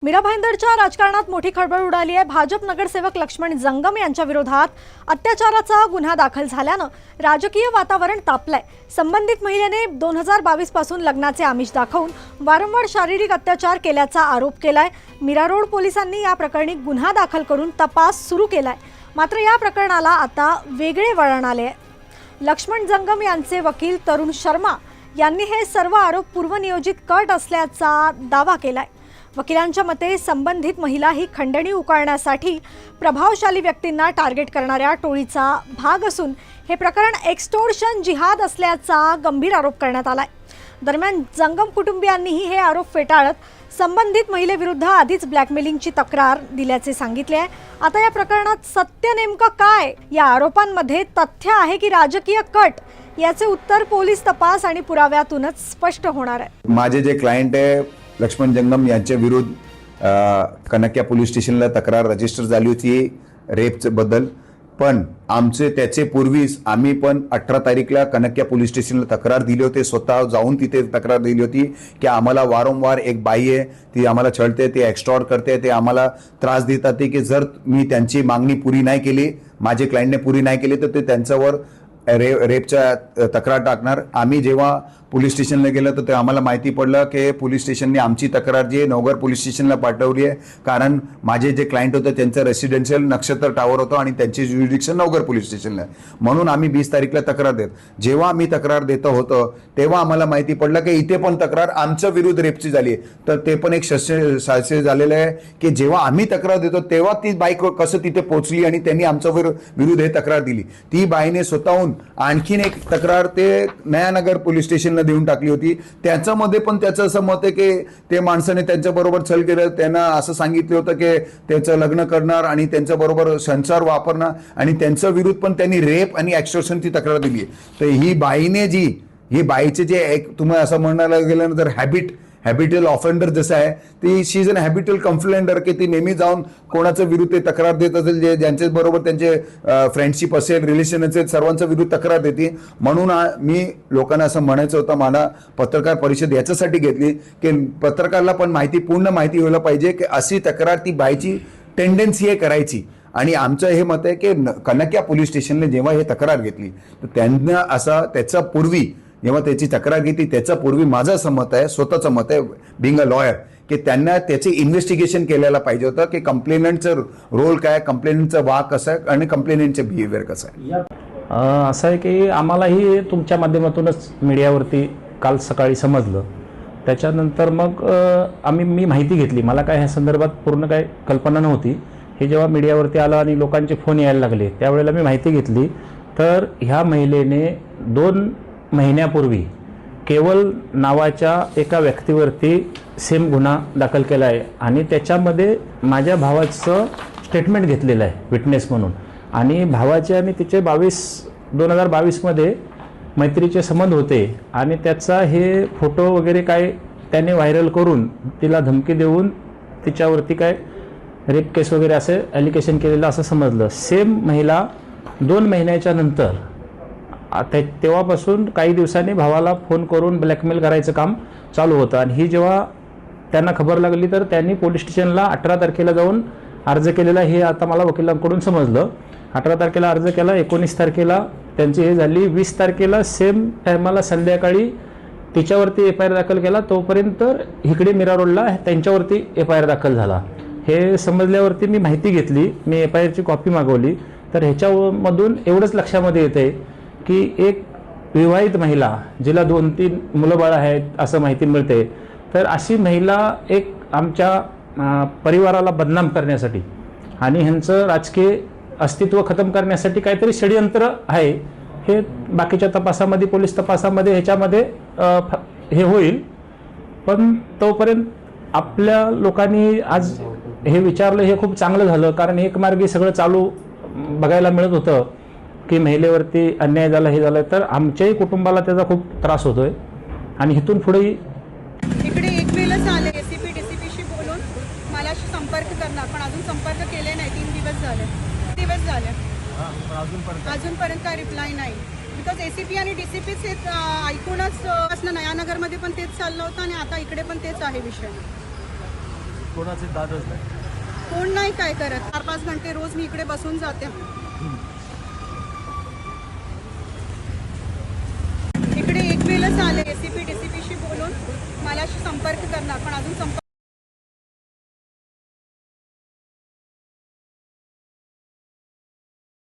मीरा भाईंदरच्या राजकारणात मोठी खळबळ उडाली आहे। भाजप नगरसेवक लक्ष्मण जंगम यांच्या विरोधात अत्याचाराचा गुन्हा दाखल झाल्यानं राजकीय वातावरण तापलंय। संबंधित महिलेने 2022 पासून लग्नाचे आमिष दाखवून वारंवार शारीरिक अत्याचार केल्याचा आरोप केलाय। मीरा रोड पोलिसांनी या प्रकरणी गुन्हा दाखल करून तपास सुरू केलाय। मात्र या प्रकरणाला आता वेगळे वळण आले आहे। लक्ष्मण जंगम यांचे वकील तरुण शर्मा यांनी हे सर्व आरोप पूर्वनियोजित कट असल्याचा दावा केलाय। वकिलांच्या मते संबंधित महिला ही खंडणी उकळण्यासाठी प्रभावशाली व्यक्तींना टार्गेट करणाऱ्या टोळीचा भाग असून हे प्रकरण एक्सटॉर्शन जिहाद असल्याचा गंभीर आरोप करण्यात आलाय। दरम्यान जंगम कुटुंबियांनीही हे आरोप फेटाळत संबंधित महिलेविरुद्ध आधीच ब्लॅकमेलिंगची तक्रार दिल्याचे सांगितले आहे। आता या प्रकरणात सत्य नेमकं काय, या आरोपांमध्ये तथ्य आहे की राजकीय कट, याचे उत्तर पोलीस तपास आणि पुराव्यातूनच स्पष्ट होणार आहे। माझे जे क्लायंट आहे लक्ष्मण जंगम यांच्या विरुद्ध कनक्या पोलीस स्टेशनला तक्रार रजिस्टर झाली होती रेप बद्दल। पण आमचे त्याचे पूर्वीच आम्ही पण 18 तारीखला कनक्या पोलीस स्टेशनला तक्रार दिली होती। स्वतः जाऊन तिथे तक्रार दिली होती की आम्हाला वारंवार एक बाई आहे ती आम्हाला छळते, ती एक्स्टॉर्ट करते, ते आम्हाला त्रास देतात की जर मी त्यांची मागणी पुरी नाही केली, माझे क्लायंटने पुरी नाही केली तर ते त्यांच्यावर रेपच्या तक्रार टाकणार। आम्ही जेव्हा पोलीस स्टेशनला गेलो तर ते आम्हाला माहिती पडलं की पोलीस स्टेशनने आमची तक्रार जी नवघर पोलीस स्टेशनला पाठवली आहे, कारण माझे जे क्लायंट होते त्यांचं रेसिडेन्शियल नक्षत्र टावर होतं आणि त्यांची ज्युरिडिक्शन नवघर पोलीस स्टेशनला, म्हणून आम्ही 20 तारीखला तक्रार देत। जेव्हा आम्ही तक्रार देत होतो तेव्हा आम्हाला माहिती पडलं की इथे पण तक्रार आमच्या विरुद्ध रेपची झाली आहे। तर ते पण एक शास्त्रीय झालेलं आहे की जेव्हा आम्ही तक्रार देतो तेव्हा ती बाईक कसं तिथे पोहोचली आणि त्यांनी आमच्या विरुद्ध हे तक्रार दिली। ती बाईने स्वतःहून आणखीन एक तक्रार ते नयानगर पोलीस स्टेशनला देऊन टाकली होती। त्याच्यामध्ये पण त्याचं असं मत आहे की ते माणसाने त्यांच्याबरोबर छळ केलं, त्यांना असं सांगितलं होतं की त्याचं लग्न करणार आणि त्यांच्याबरोबर संसार वापरणार आणि त्यांच्या विरुद्ध पण त्यांनी रेप आणि एक्स्टॉर्शनची तक्रार दिली आहे। तर ही बाईने ही बाईचे जे एक तुम्हाला असं म्हणायला गेलं तर हॅबिटल ऑफेंडर जसं आहे ती शी इज अन हॅबिटल कंप्लेंटर की ती नेहमी जाऊन कोणाच्या विरुद्ध ते तक्रार देत असेल, जे ज्यांच्या बरोबर त्यांचे फ्रेंडशिप असेल, रिलेशन असेल, सर्वांच्या विरुद्ध तक्रार देते। म्हणून मी लोकांना असं म्हणायचं होतं, मला पत्रकार परिषद याच्यासाठी घेतली की पत्रकारला पण पूर्ण माहिती व्हायला पाहिजे की अशी तक्रार ती बाईची टेंडन्सी आहे करायची। आणि आमचं हे मत आहे की कनक्या पोलीस स्टेशनने जेव्हा हे तक्रार घेतली तर त्यांना असं त्याच्या पूर्वी जेव्हा त्याची तक्रार घेतली त्याच्या पूर्वी माझं असं मत आहे, स्वतःचं मत आहे बिंग अ लॉयर, की त्यांना त्याचे इन्व्हेस्टिगेशन केलेलं पाहिजे होतं की कंप्लेनंटचं रोल काय, कंप्लेनंटचा वाग कसा आहे आणि कंप्लेनंटचे बिहेवियर कसं आहे। असं आहे की आम्हालाही तुमच्या माध्यमातूनच मीडियावरती काल सकाळी समजलं। त्याच्यानंतर मग मी माहिती घेतली। मला काय ह्या संदर्भात पूर्ण काय कल्पना नव्हती। हे जेव्हा मीडियावरती आलं आणि लोकांचे फोन यायला लागले त्यावेळेला मी माहिती घेतली। तर ह्या महिलेने 2 महिन्यापूर्वी केवल नावाच्या एका व्यक्तीवरती सेम गुन्हा दाखल केला आहे आणि त्याच्यामध्ये माझ्या भावाचं स्टेटमेंट घेतलेलं आहे विटनेस म्हणून। आणि भावाचे आणि तिचे 2022 मध्ये मैत्रीचे संबंध होते आणि त्याचा हे फोटो वगैरे काय त्याने व्हायरल करून तिला धमकी देऊन तिच्यावरती काय रेप केस वगैरे असे ॲलिगेशन केलेलं असं समजलं। सेम महिला 2 महिन्याच्या नंतर तेव्हापासून काही दिवसांनी भावाला फोन करून ब्लॅकमेल करायचं काम चालू होतं। आणि ही जेव्हा त्यांना खबर लागली तर त्यांनी पोलीस स्टेशनला 18 तारखेला जाऊन अर्ज केलेला, हे आता मला वकिलांकडून समजलं। 18 तारखेला अर्ज केला, 19 तारखेला त्यांची हे झाली, 20 तारखेला सेम टायमाला संध्याकाळी तिच्यावरती FIR दाखल केला। तोपर्यंत इकडे मीरा रोडला त्यांच्यावरती FIR दाखल झाला। हे समजल्यावरती मी माहिती घेतली, मी FIRची कॉपी मागवली। तर ह्याच्यामधून एवढंच लक्षामध्ये येते की एक विवाहित महिला जिला 2-3 मुलं बाळ आहेत असं माहिती मिळते, तर अशी महिला एक आमच्या परिवाराला बदनाम करण्यासाठी आणि ह्यांचं राजकीय अस्तित्व खतम करण्यासाठी काहीतरी षडयंत्र आहे। हे बाकीच्या तपासामध्ये, पोलीस तपासामध्ये ह्याच्यामध्ये हे होईल। पण तोपर्यंत आपल्या लोकांनी आज हे विचारलं, हे खूप चांगलं झालं, कारण एकमार्गी सगळं चालू बघायला मिळत होतं की महिलेवरती अन्याय झाला, हे झालं। तर आमच्याही कुटुंबाला त्याचा खूप त्रास होतोय आणि इथून पुढेही इकडे एक वेळेस आले एसीपी डीसीपीशी बोलून मला संपर्क करणार, पण अजून संपर्क केले नाही। 3 दिवस झाले अजूनपर्यंत काय रिप्लाय नाही। बिकॉज एसीपी आणि डीसीपीच ऐकूनच नयानगरमध्ये पण तेच चाललं होतं आणि आता इकडे पण तेच आहे विषय। कोणाचे दादच नाही. कोण नाही काय करत. 4-5 घंटे रोज मी इकडे बसून जाते.